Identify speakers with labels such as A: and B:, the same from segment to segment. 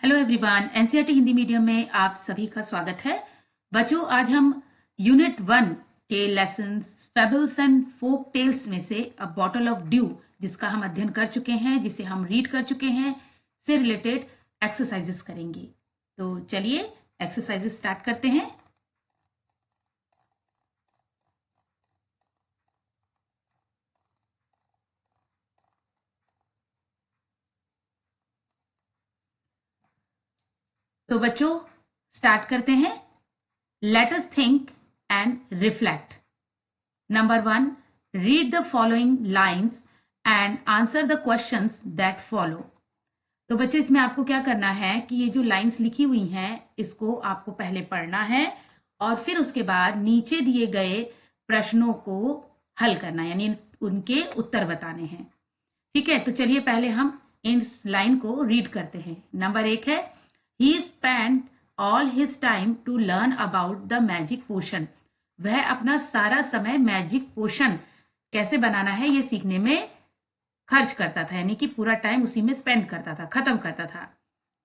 A: Hello everyone, NCERT Hindi medium में आप सभी का स्वागत है। बच्चों, आज हम यूनिट 1 के lessons fables and folk tales में से अ बॉटल ऑफ ड्यू, जिसका हम अध्ययन कर चुके हैं, जिसे हम रीड कर चुके हैं, से रिलेटेड एक्सरसाइजेस करेंगे। तो चलिए एक्सरसाइजेस स्टार्ट करते हैं। तो बच्चों स्टार्ट करते हैं। Let us think and reflect. Number 1, read the following lines and answer the questions that follow. तो बच्चों इसमें आपको क्या करना है कि ये जो लाइन्स लिखी हुई हैं इसको आपको पहले पढ़ना है और फिर उसके बाद नीचे दिए गए प्रश्नों को हल करना है, यानी उनके उत्तर बताने हैं। ठीक है, तो चलिए पहले हम इस लाइन को रीड करते हैं। नंबर 1 है, he spend all his time to learn about the magic potion. वह अपना सारा समय मैजिक पोशन कैसे बनाना है ये सीखने में खर्च करता था, यानी कि पूरा टाइम उसी में स्पेंड करता था, खत्म करता था।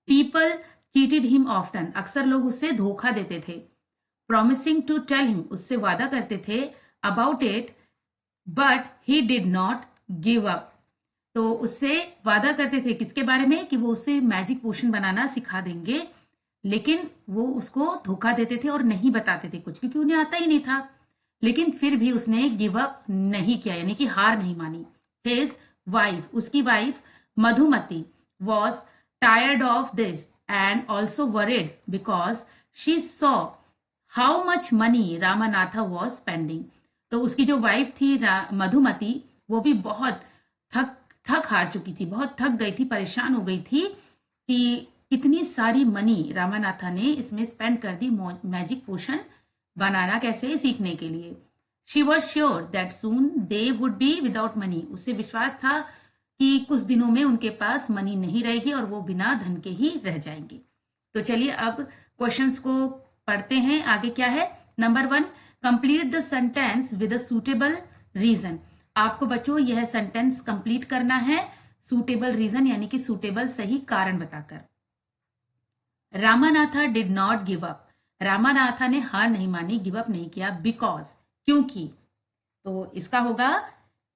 A: पीपल चीटेड हिम ऑफ्टन, अक्सर लोग उससे धोखा देते थे। प्रॉमिसिंग टू टेल हिम, उससे वादा करते थे about it, but he did not give up. तो उससे वादा करते थे किसके बारे में, कि वो उसे मैजिक पोशन बनाना सिखा देंगे, लेकिन वो उसको धोखा देते थे और नहीं बताते थे कुछ, क्योंकि उन्हें आता ही नहीं था। लेकिन फिर भी उसने गिव अप नहीं किया, यानी कि हार नहीं मानी। हिज वाइफ, उसकी wife Madhumati was tired of this and also worried because she saw how much money Ramanatha was spending. तो उसकी जो वाइफ थी मधुमती, वो भी बहुत थक हार चुकी थी, बहुत थक गई थी, परेशान हो गई थी कि कितनी सारी मनी रामानाथा ने इसमें स्पेंड कर दी मैजिक पोशन बनाना कैसे सीखने के लिए। She was sure that soon they would be without money, उसे विश्वास था कि कुछ दिनों में उनके पास मनी नहीं रहेगी और वो बिना धन के ही रह जाएंगे। तो चलिए अब क्वेश्चंस को पढ़ते हैं। आगे क्या है, number 1, complete the sentence with a suitable reason. आपको बच्चों यह सेंटेंस कंप्लीट करना है सूटेबल रीजन, यानी कि सूटेबल सही कारण बताकर। Ramanatha did not give up, Ramanatha ने हार नहीं मानी, गिव अप नहीं किया, बिकॉज, क्योंकि। तो इसका होगा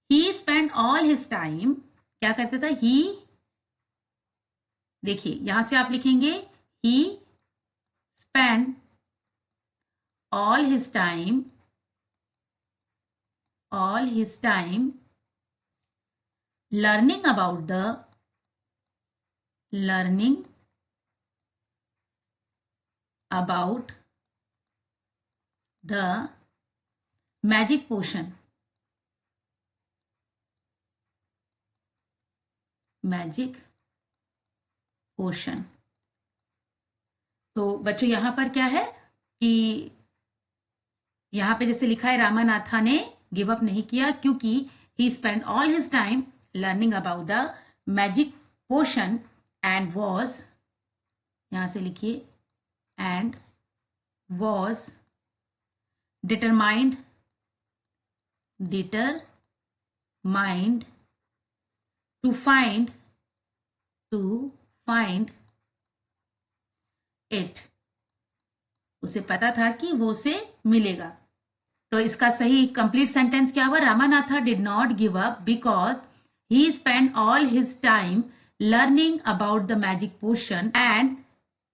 A: he spend all his time, क्या करते थे, ही, देखिए यहां से आप लिखेंगे he spend all his time, all his time learning about the magic potion, तो बच्चों यहां पर क्या है कि यहां पे जैसे लिखा है रामानाथा ने गिव अप नहीं किया क्योंकि he spend all his time learning about the magic potion and was, यहां से लिखिए, and was determined to find it, उसे पता था कि वो उसे मिलेगा। तो इसका सही कंप्लीट सेंटेंस क्या हुआ, Ramanatha did not give up because he spend all his time learning about the magic potion and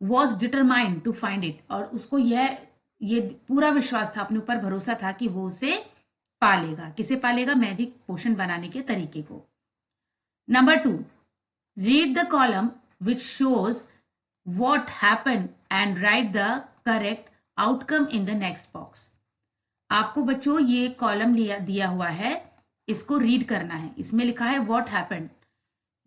A: was determined to find it, और उसको ये पूरा विश्वास था, अपने ऊपर भरोसा था कि वो उसे पालेगा। किसे पालेगा, मैजिक पोशन बनाने के तरीके को। Number 2, read the column which shows what happened and write the correct outcome in the next box। आपको बच्चों ये कॉलम दिया हुआ है, इसको रीड करना है। इसमें लिखा है what happened,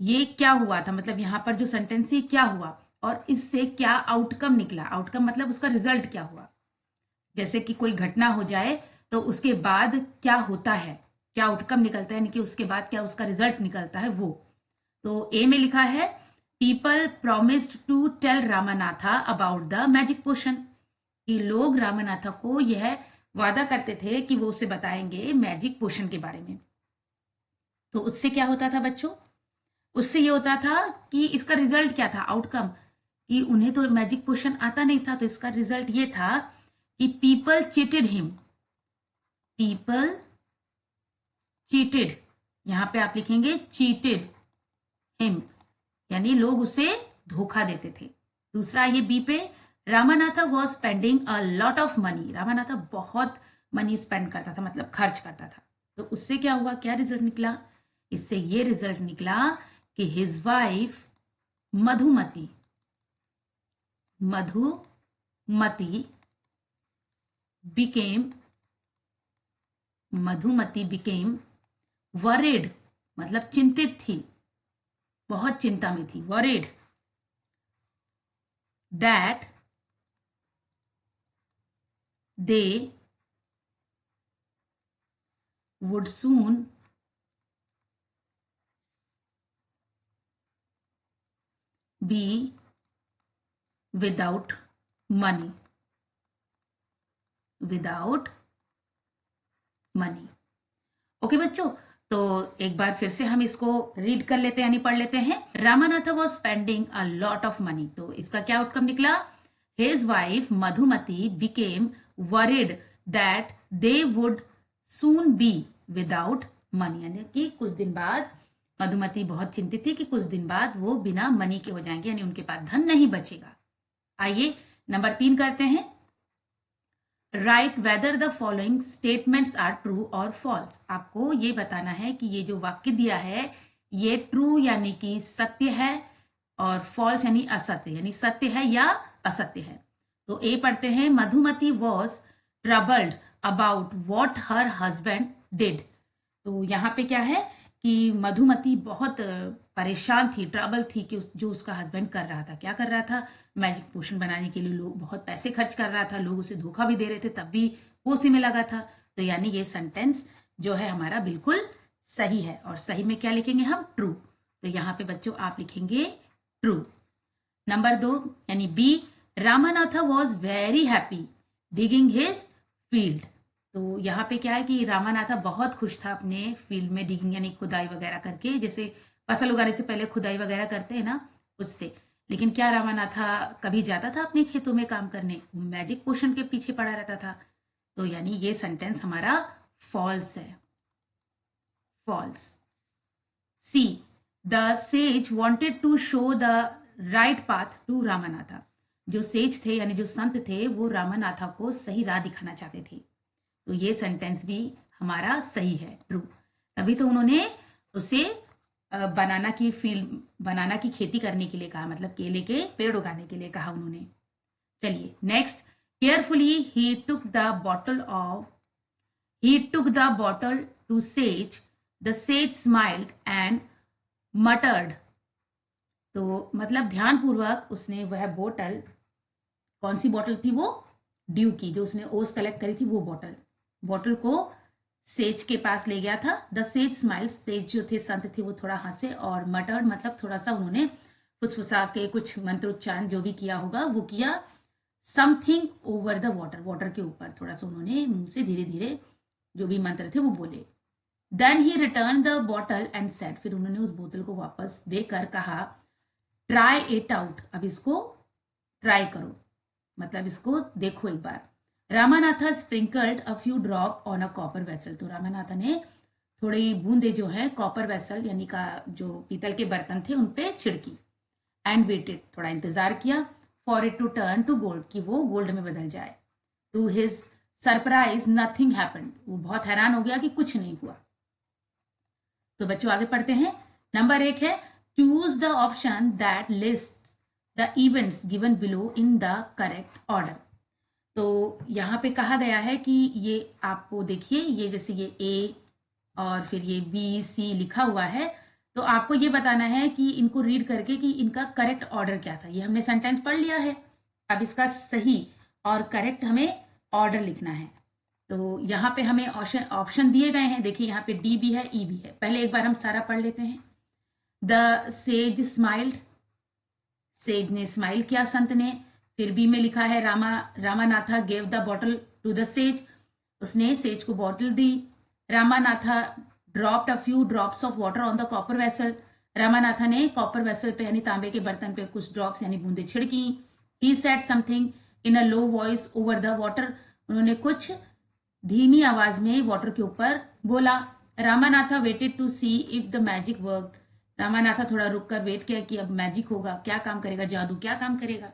A: ये क्या हुआ था, मतलब यहाँ पर जो सेंटेंस है क्या हुआ और इससे क्या आउटकम निकला। आउटकम मतलब उसका रिजल्ट क्या हुआ, जैसे कि कोई घटना हो जाए तो उसके बाद क्या होता है, क्या आउटकम निकलता है, यानी कि उसके बाद क्या उसका रिजल्ट निकलता है वो। तो ए में लिखा है people promised to tell Ramanatha about the magic potion, कि लोग रामानाथा को यह वादा करते थे कि वो उसे बताएंगे मैजिक पोशन के बारे में। तो उससे क्या होता था बच्चों, उससे ये होता था कि इसका रिजल्ट क्या था, आउटकम, कि उन्हें तो मैजिक पोशन आता नहीं था, तो इसका रिजल्ट ये था कि people cheated him, people cheated, यहां पे आप लिखेंगे चीटेड हिम, यानी लोग उसे धोखा देते थे। दूसरा ये बी पे, Ramanatha was spending a lot of money, Ramanatha बहुत मनी स्पेंड करता था, मतलब खर्च करता था। तो उससे क्या हुआ, क्या रिजल्ट निकला, इससे ये रिजल्ट निकला कि his wife Madhumati, Madhumati became, Madhumati became worried, मतलब चिंतित थी, बहुत चिंता में थी, worried, that they would soon be without money, without money। Okay बच्चों, तो एक बार फिर से हम इसको रीड कर लेते हैं, यानी पढ़ लेते हैं। Ramanatha was spending a lot of money, तो इसका क्या आउटकम निकला, his wife Madhumati became worried that they would soon be without money, यानी कि कुछ दिन बाद मधुमती बहुत चिंतित थी कि कुछ दिन बाद वो बिना मनी के हो जाएंगे, यानी उनके पास धन नहीं बचेगा। आइए नंबर 3 करते हैं। Write whether the following statements are true और फॉल्स, आपको ये बताना है कि ये जो वाक्य दिया है ये ट्रू यानी कि सत्य है और फॉल्स यानी असत्य, यानी सत्य है या असत्य है। तो ए पढ़ते हैं, Madhumati was troubled about what her husband did, तो यहाँ पे क्या है कि मधुमती बहुत परेशान थी, ट्रबल थी कि जो उसका हस्बैंड कर रहा था, क्या कर रहा था, मैजिक पोशन बनाने के लिए लोग बहुत पैसे खर्च कर रहा था, लोग उसे धोखा भी दे रहे थे, तब भी वो उसी में लगा था। तो यानी ये सेंटेंस जो है हमारा बिल्कुल सही है, और सही में क्या लिखेंगे हम, ट्रू। तो यहाँ पे बच्चों आप लिखेंगे ट्रू। नंबर 2 यानी B, Ramanatha was very happy digging his field, तो यहाँ पे क्या है कि रामानाथा बहुत खुश था अपने फील्ड में, डिगिंग यानी खुदाई वगैरह करके, जैसे फसल उगाने से पहले खुदाई वगैरह करते हैं ना, उससे। लेकिन क्या रामानाथा कभी जाता था अपने खेतों में काम करने, मैजिक पोशन के पीछे पड़ा रहता था। तो यानी ये सेंटेंस हमारा फॉल्स है, false. C, the sage wanted to show the right path to Ramanatha, जो सेज थे यानी जो संत थे वो रामानाथा को सही राह दिखाना चाहते थे, तो ये सेंटेंस भी हमारा सही है, ट्रू। तभी तो उन्होंने उसे बनाना की खेती करने के लिए कहा, मतलब केले के पेड़ उगाने के लिए कहा उन्होंने। चलिए next, carefully he took the bottle to sage, the sage smiled and muttered, तो मतलब ध्यानपूर्वक उसने वह बोतल, कौन सी बोतल थी वो, ड्यू की, जो उसने ओस कलेक्ट करी थी वो बोतल को सेज के पास ले गया था। द सेज स्माइल, सेज जो थे संत थे वो थोड़ा हंसे, और मटर्ड मतलब थोड़ा सा उन्होंने फुसफुसा के कुछ मंत्रोच्चारण जो भी किया होगा वो किया। समथिंग ओवर द वाटर के ऊपर थोड़ा सा उन्होंने मुंह से धीरे धीरे जो भी मंत्र थे वो बोले। Then he returned the bottle and said, फिर उन्होंने उस बोतल को वापस देकर कहा, ट्राई इट आउट, अब इसको ट्राई करो, मतलब इसको देखो एक बार। Ramanatha sprinkled a few drop on a copper vessel, तो रामानाथा ने थोड़ी बूंदे जो है कॉपर वेसल यानी का जो पीतल के बर्तन थे उन पे छिड़की। एंड वेटेड, थोड़ा इंतजार किया, for it to turn to gold, कि वो गोल्ड में बदल जाए। To his surprise nothing happened, वो बहुत हैरान हो गया कि कुछ नहीं हुआ। तो बच्चों आगे पढ़ते हैं। नंबर 1 है, choose the option that list the events given below in the correct order, तो यहाँ पे कहा गया है कि ये आपको देखिए, ये जैसे ये ए और फिर ये बी सी लिखा हुआ है, तो आपको ये बताना है कि इनको रीड करके कि इनका करेक्ट ऑर्डर क्या था। ये हमने सेंटेंस पढ़ लिया है, अब इसका सही और करेक्ट हमें ऑर्डर लिखना है। तो यहाँ पे हमें ऑप्शन दिए गए हैं, देखिए यहाँ पे डी भी है, ई भी है। पहले एक बार हम सारा पढ़ लेते हैं। द सेज स्माइल्ड, सेज ने स्माइल किया संत ने। फिर बी में लिखा है, Ramanatha gave the bottle to the sage, उसने सेज को बॉटल दी। Ramanatha dropped a few drops of water on the copper vessel, Ramanatha ने कॉपर वेसल पे यानी तांबे के बर्तन पे कुछ ड्रॉप्स यानी बूंदे छिड़की। He said something in a low voice over the water, उन्होंने कुछ धीमी आवाज में वाटर के ऊपर बोला। Ramanatha waited to see if the magic work, Ramanatha थोड़ा रुक कर वेट किया कि अब मैजिक होगा, क्या काम करेगा, जादू क्या काम करेगा।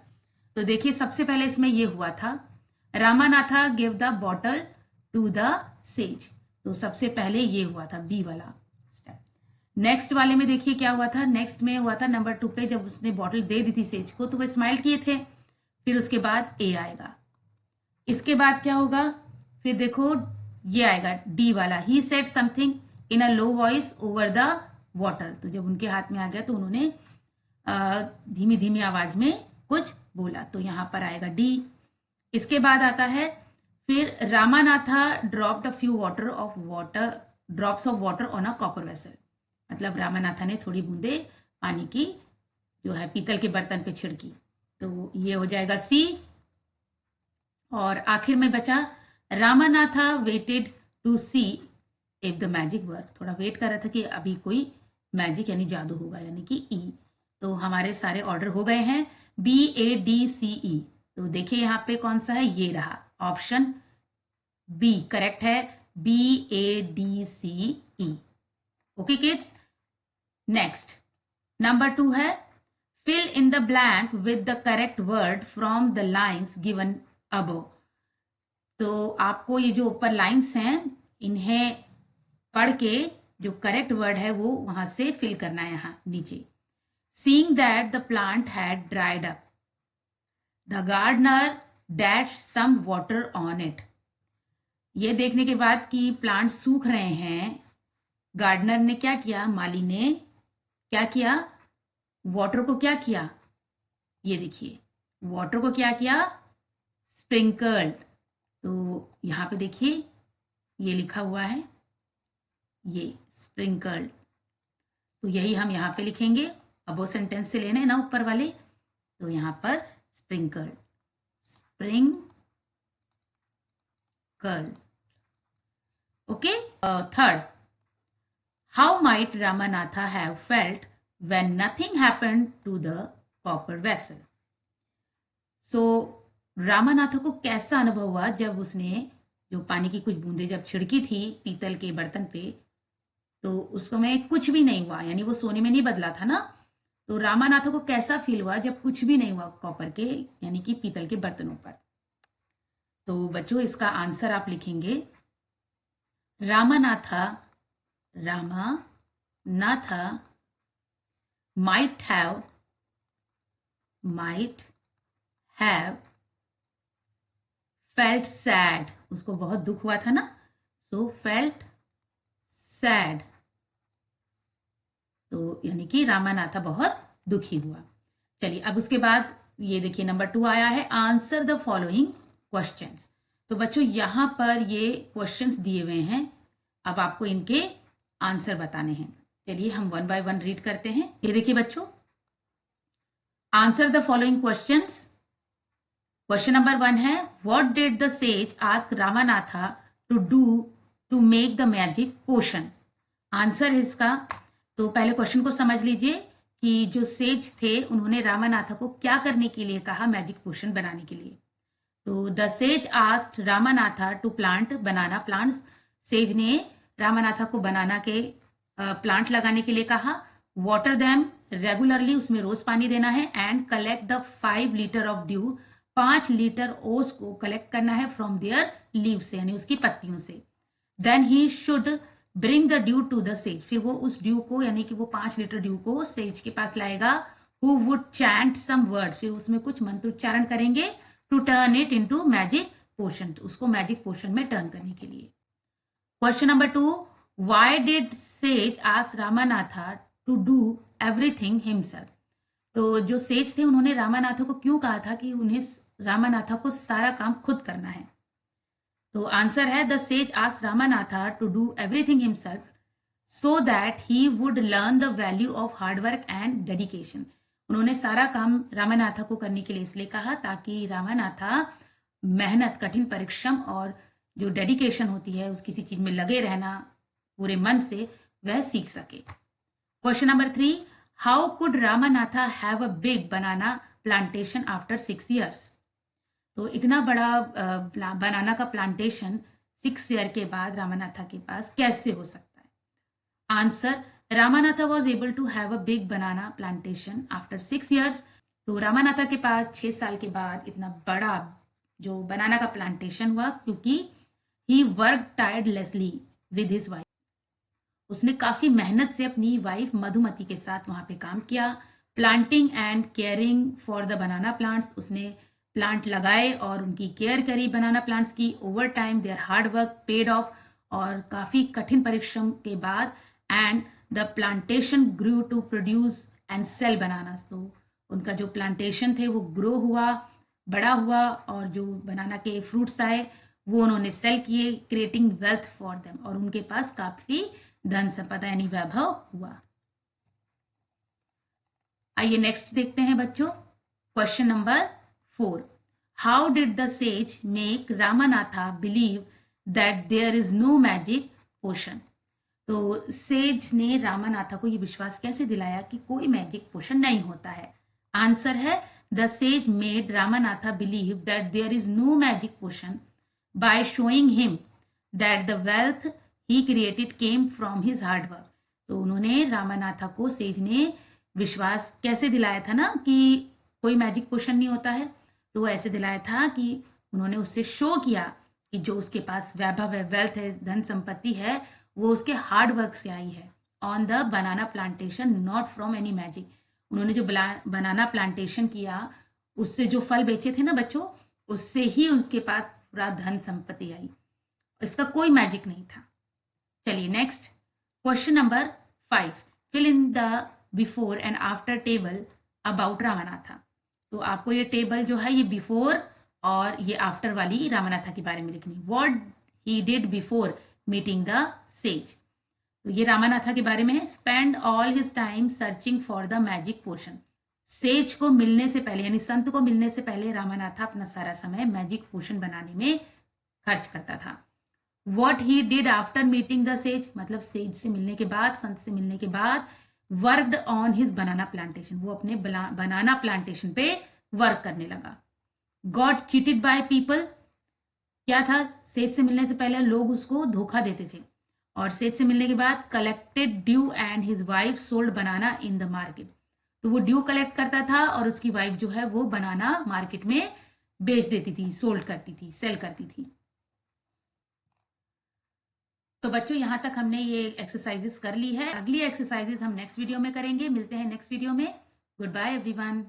A: तो देखिए सबसे पहले इसमें ये हुआ था, Ramanatha give the bottle to the sage, तो सबसे पहले ये हुआ था बी वाला स्टेप। नेक्स्ट वाले में देखिए क्या हुआ था, नेक्स्ट में हुआ था नंबर 2 पे, जब उसने बॉटल दे दी थी सेज को तो वो स्माइल किए थे। फिर उसके बाद ए आएगा, इसके बाद क्या होगा, फिर देखो ये आएगा डी वाला, ही said something in a low voice over the water, तो जब उनके हाथ में आ गया तो उन्होंने धीमी धीमी आवाज में कुछ बोला, तो यहां पर आएगा डी। इसके बाद आता है फिर Ramanatha dropped a few drops of water on a copper vessel, मतलब रामानाथा ने थोड़ी बूंदे पानी की जो है पीतल के बर्तन पे छिड़की, तो ये हो जाएगा सी। और आखिर में बचा Ramanatha waited to see if the magic work, थोड़ा वेट कर रहा था कि अभी कोई मैजिक यानी जादू होगा, यानी कि ई। तो हमारे सारे ऑर्डर हो गए हैं BADCE। तो देखिए यहाँ पे कौन सा है, ये रहा ऑप्शन बी करेक्ट है, BADCE। Okay kids, next number 2 है fill in the blank with the correct word from the lines given above. तो आपको ये जो ऊपर लाइन्स हैं इन्हें पढ़ के जो करेक्ट वर्ड है वो वहां से फिल करना है यहां नीचे। Seeing that the plant had dried up, the gardener dashed some water on it. ये देखने के बाद कि प्लांट सूख रहे हैं, गार्डनर ने क्या किया, माली ने क्या किया, वाटर को क्या किया, ये देखिए वाटर को क्या किया, स्प्रिंकल्ड। तो यहां पे देखिए ये लिखा हुआ है, ये स्प्रिंकल्ड, तो यही हम यहां पे लिखेंगे। अब वो सेंटेंस से लेने ना ऊपर वाले, तो यहां पर sprinkle, okay. Third, how might Ramanatha have felt when nothing happened to the copper vessel. So Ramanatha को कैसा अनुभव हुआ जब उसने जो पानी की कुछ बूंदे जब छिड़की थी पीतल के बर्तन पे, तो उसको में कुछ भी नहीं हुआ, यानी वो सोने में नहीं बदला था ना। तो रामानाथा को कैसा फील हुआ जब कुछ भी नहीं हुआ कॉपर के यानी कि पीतल के बर्तनों पर। तो बच्चों इसका आंसर आप लिखेंगे, Ramanatha might have felt sad, उसको बहुत दुख हुआ था ना, so felt sad, तो यानी कि रामानाथा बहुत दुखी हुआ। चलिए अब उसके बाद ये देखिए नंबर 2 आया है, आंसर द फॉलोइंग क्वेश्चंस। तो बच्चों यहां पर ये क्वेश्चंस दिए हुए हैं, अब आपको इनके आंसर बताने हैं। चलिए हम 1 बाय 1 रीड करते हैं। ये देखिए बच्चों, answer the following questions. Question number 1 है, what did the sage ask Ramanatha to do to make the magic potion. Answer इसका, तो पहले क्वेश्चन को समझ लीजिए कि जो सेज थे उन्होंने रामानाथा को क्या करने के लिए कहा मैजिक पोशन बनाने के लिए। तो the sage asked Ramanatha to plant banana plants, sage ने रामानाथा को बनाना के प्लांट लगाने के लिए कहा। वाटर देम रेगुलरली, उसमें रोज पानी देना है। And collect the 5 litre of due, 5 litre ओस को कलेक्ट करना है फ्रॉम देयर लीव से, यानी उसकी पत्तियों से। Then he should bring the dew to the sage, फिर वो उस ड्यू को यानी कि वो 5 लीटर ड्यू को सेज के पास लाएगा। He would chant some words, फिर उसमें कुछ मंत्र उच्चारण करेंगे। To turn it into magic potion, तो उसको मैजिक पोशन में टर्न करने के लिए। Question number 2, why did sage ask Ramanatha to do everything himself. तो जो सेज थे उन्होंने रामानाथा को क्यों कहा था कि उन्हें रामानाथा को सारा काम खुद करना है। तो आंसर है, the sage asked Ramanatha to do everything himself so that he would learn the value of hard work and dedication. उन्होंने सारा काम रामानाथा को करने के लिए इसलिए कहा ताकि रामानाथा मेहनत, कठिन परिश्रम और जो डेडिकेशन होती है उस किसी चीज में लगे रहना पूरे मन से, वह सीख सके। Question number 3, how could Ramanatha have a big banana plantation after 6 years? तो इतना बड़ा बनाना का प्लांटेशन 6 year के बाद रामानाथा के पास कैसे हो सकता है? Answer, Ramanatha was able to have a big banana plantation after 6 years. तो रामानाथा के पास 6 साल के बाद इतना बड़ा जो बनाना का प्लांटेशन हुआ क्योंकि ही वर्क टायर्डलेसली विद हिज वाइफ. उसने काफी मेहनत से अपनी वाइफ मधुमती के साथ वहां पे काम किया. Planting and caring for the banana plants, उसने प्लांट लगाए और उनकी केयर करी बनाना प्लांट्स की. Over time their hard work paid off, और काफी कठिन परिश्रम के बाद and the plantation grew to produce and sell banana. तो उनका जो प्लांटेशन थे वो ग्रो हुआ, बड़ा हुआ, और जो बनाना के फ्रूट्स आए वो उन्होंने सेल किए, क्रिएटिंग वेल्थ फॉर देम, और उनके पास काफी धन संपदा यानी वैभव हुआ. आइए नेक्स्ट देखते हैं बच्चों. Question number 4. How did the sage make Ramanatha believe that there is no magic potion? तो सेज ने रामानाथा को ये विश्वास कैसे दिलाया कि कोई मैजिक पोशन नहीं होता है? आंसर है, the sage made Ramanatha believe that there is no magic potion by showing him that the wealth he created came from his hard work. तो उन्होंने रामानाथा को, सेज ने विश्वास कैसे दिलाया था ना कि कोई मैजिक पोशन नहीं होता है? तो वो ऐसे दिलाया था कि उन्होंने उससे शो किया कि जो उसके पास वैभव है, वेल्थ है, धन संपत्ति है, वो उसके हार्ड वर्क से आई है. On the banana plantation, not from any magic. उन्होंने जो बनाना प्लांटेशन किया उससे जो फल बेचे थे ना बच्चों, उससे ही उसके पास पूरा धन संपत्ति आई. इसका कोई मैजिक नहीं था. चलिए next, question number 5. Fill in the before and after table about Ramanatha. तो आपको ये टेबल जो है ये बिफोर और ये आफ्टर वाली रामानाथा के बारे में लिखनी. What he did before meeting the sage. तो ये रामानाथा के बारे में है. Spend all his time searching for the magic potion. Sage को मिलने से पहले यानी संत को मिलने से पहले रामानाथा अपना सारा समय मैजिक पोशन बनाने में खर्च करता था. What he did after meeting the says, मतलब सेज से मिलने के बाद, संत से मिलने के बाद, worked on his banana plantation. वो अपने बनाना प्लांटेशन पे वर्क करने लगा. Got cheated by people. क्या था? सेज से मिलने से पहले लोग उसको धोखा देते थे, और सेज से मिलने के बाद collected due and his wife sold banana in the market. तो वो ड्यू कलेक्ट करता था और उसकी वाइफ जो है वो बनाना मार्केट में बेच देती थी, सोल्ड करती थी, सेल करती थी. तो बच्चों यहाँ तक हमने ये एक्सरसाइजेस कर ली है. अगली एक्सरसाइजेस हम नेक्स्ट वीडियो में करेंगे. मिलते हैं नेक्स्ट वीडियो में. Goodbye everyone.